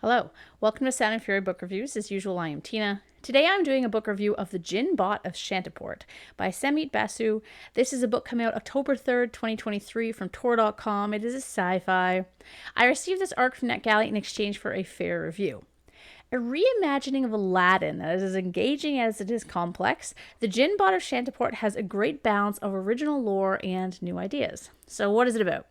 Hello, welcome to Sound and Fury Book Reviews. As usual, I am Tina. Today I'm doing a book review of The Jinn-Bot of Shantiport by Samit Basu. This is a book coming out October 3rd, 2023 from Tor.com. It is a sci-fi. I received this arc from NetGalley in exchange for a fair review. A reimagining of Aladdin that is as engaging as it is complex, The Jinn-Bot of Shantiport has a great balance of original lore and new ideas. So what is it about?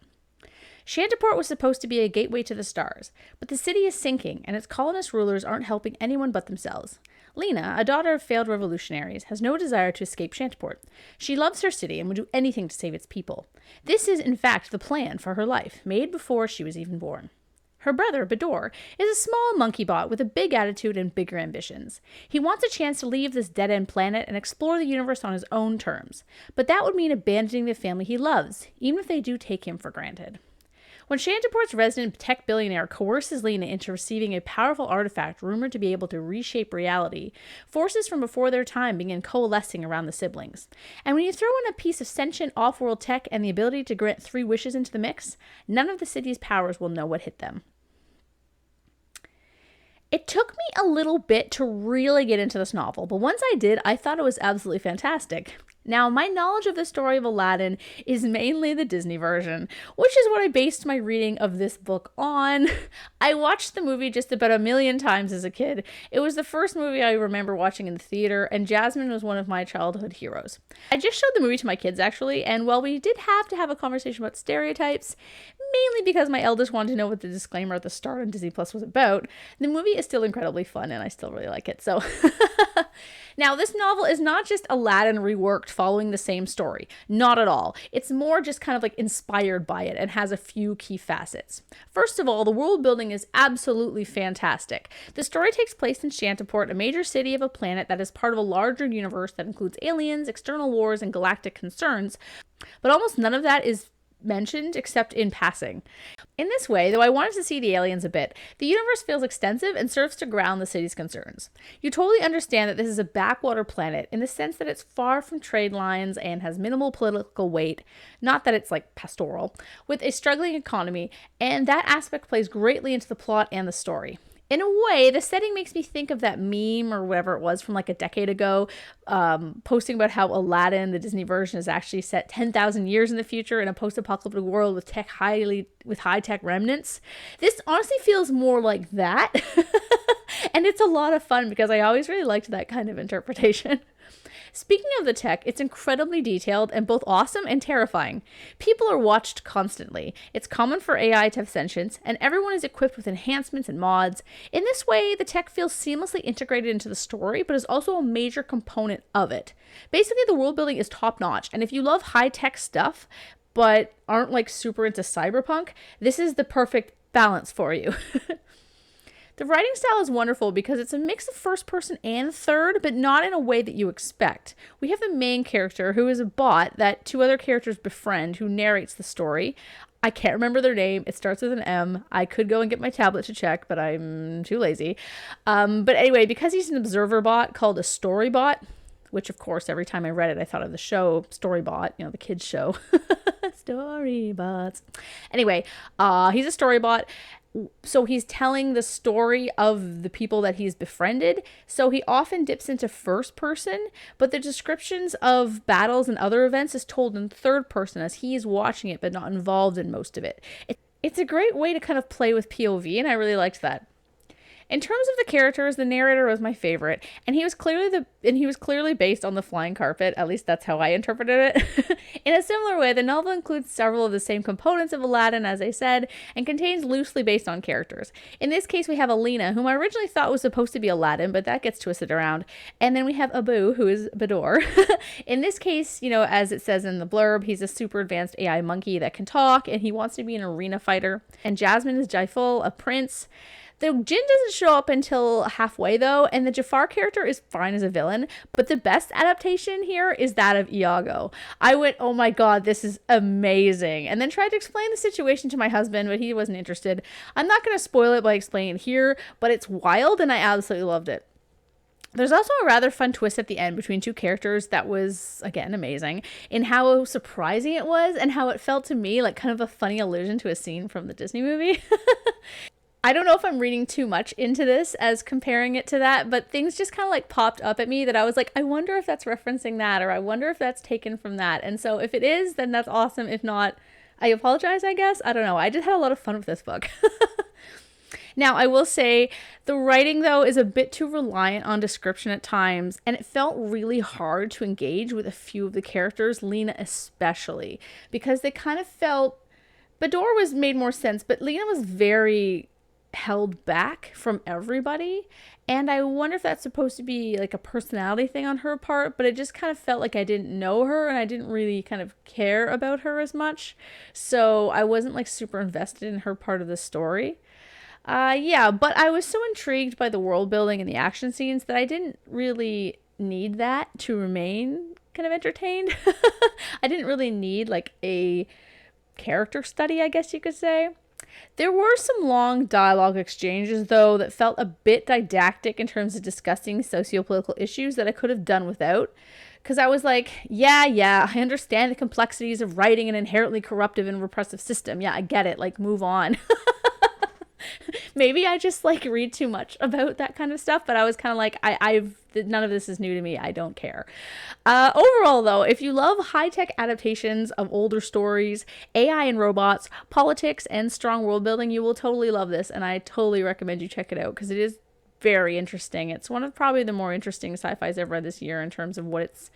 Shantiport was supposed to be a gateway to the stars, but the city is sinking and its colonist rulers aren't helping anyone but themselves. Lena, a daughter of failed revolutionaries, has no desire to escape Shantiport. She loves her city and would do anything to save its people. This is, in fact, the plan for her life, made before she was even born. Her brother, Bador, is a small monkey bot with a big attitude and bigger ambitions. He wants a chance to leave this dead-end planet and explore the universe on his own terms, but that would mean abandoning the family he loves, even if they do take him for granted. When Shantiport's resident tech billionaire coerces Lena into receiving a powerful artifact rumored to be able to reshape reality, forces from before their time begin coalescing around the siblings. And when you throw in a piece of sentient off-world tech and the ability to grant 3 wishes into the mix, none of the city's powers will know what hit them. It took me a little bit to really get into this novel, but once I did, I thought it was absolutely fantastic. Now, my knowledge of the story of Aladdin is mainly the Disney version, which is what I based my reading of this book on. I watched the movie just about a million times as a kid. It was the first movie I remember watching in the theater, and Jasmine was one of my childhood heroes. I just showed the movie to my kids, actually, and while we did have to have a conversation about stereotypes, mainly because my eldest wanted to know what the disclaimer at the start on Disney Plus was about, the movie is still incredibly fun, and I still really like it, so... Now, this novel is not just Aladdin reworked following the same story. Not at all. It's more just kind of like inspired by it and has a few key facets. First of all, the world building is absolutely fantastic. The story takes place in Shantiport, a major city of a planet that is part of a larger universe that includes aliens, external wars, and galactic concerns, but almost none of that is mentioned except in passing. In this way, though I wanted to see the aliens a bit, the universe feels extensive and serves to ground the city's concerns. You totally understand that this is a backwater planet in the sense that it's far from trade lines and has minimal political weight, not that it's like pastoral, with a struggling economy, and that aspect plays greatly into the plot and the story. In a way, the setting makes me think of that meme or whatever it was from like a decade ago, posting about how Aladdin, the Disney version, is actually set 10,000 years in the future in a post-apocalyptic world with high-tech remnants. This honestly feels more like that, and it's a lot of fun because I always really liked that kind of interpretation. Speaking of the tech, it's incredibly detailed and both awesome and terrifying. People are watched constantly. It's common for AI to have sentience, and everyone is equipped with enhancements and mods. In this way, the tech feels seamlessly integrated into the story, but is also a major component of it. Basically, the world building is top-notch, and if you love high-tech stuff, but aren't like super into cyberpunk, this is the perfect balance for you. The writing style is wonderful because it's a mix of first person and third, but not in a way that you expect. We have the main character, who is a bot that 2 other characters befriend, who narrates the story. I can't remember their name. It starts with an M. I could go and get my tablet to check, but I'm too lazy. But anyway, because he's an observer bot called a story bot, which of course every time I read it I thought of the show Storybot, you know, the kids show. Storybots. Anyway, he's a storybot. So he's telling the story of the people that he's befriended. So he often dips into first person, but the descriptions of battles and other events is told in third person as he's watching it, but not involved in most of it. It's a great way to kind of play with POV, and I really liked that. In terms of the characters, the narrator was my favorite, and he was clearly based on the flying carpet. At least that's how I interpreted it. In a similar way, the novel includes several of the same components of Aladdin, as I said, and contains loosely based on characters. In this case, we have Alina, whom I originally thought was supposed to be Aladdin, but that gets twisted around. And then we have Abu, who is Bador. In this case, you know, as it says in the blurb, he's a super advanced AI monkey that can talk, and he wants to be an arena fighter. And Jasmine is Jaiful, a prince. The Jinn doesn't show up until halfway, though, and the Jafar character is fine as a villain, but the best adaptation here is that of Iago. I went, oh my god, this is amazing, and then tried to explain the situation to my husband, but he wasn't interested. I'm not going to spoil it by explaining it here, but it's wild, and I absolutely loved it. There's also a rather fun twist at the end between 2 characters that was, again, amazing in how surprising it was and how it felt to me like kind of a funny allusion to a scene from the Disney movie. I don't know if I'm reading too much into this as comparing it to that, but things just kind of like popped up at me that I was like, I wonder if that's referencing that, or I wonder if that's taken from that. And so if it is, then that's awesome. If not, I apologize, I guess. I don't know. I just had a lot of fun with this book. Now, I will say the writing, though, is a bit too reliant on description at times, and it felt really hard to engage with a few of the characters, Lena especially, because they kind of felt. Bador was made more sense, but Lena was very held back from everybody. And I wonder if that's supposed to be like a personality thing on her part, but it just kind of felt like I didn't know her and I didn't really kind of care about her as much. So I wasn't like super invested in her part of the story. Yeah, but I was so intrigued by the world building and the action scenes that I didn't really need that to remain kind of entertained. I didn't really need like a character study, I guess you could say. There were some long dialogue exchanges, though, that felt a bit didactic in terms of discussing sociopolitical issues that I could have done without. Because I was like, yeah, I understand the complexities of writing an inherently corruptive and repressive system. Yeah, I get it. Like, move on. Maybe I just like read too much about that kind of stuff, but I was kind of like, I've none of this is new to me. I don't care. Overall, though, if you love high-tech adaptations of older stories, AI and robots, politics, and strong world building, you will totally love this, and I totally recommend you check it out because it is very interesting. It's one of probably the more interesting sci-fis I've read this year in terms of what it's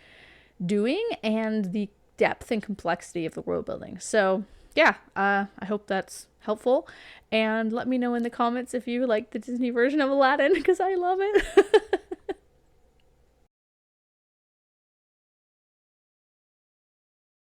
doing and the depth and complexity of the world building. So yeah, I hope that's helpful. And let me know in the comments if you like the Disney version of Aladdin because I love it.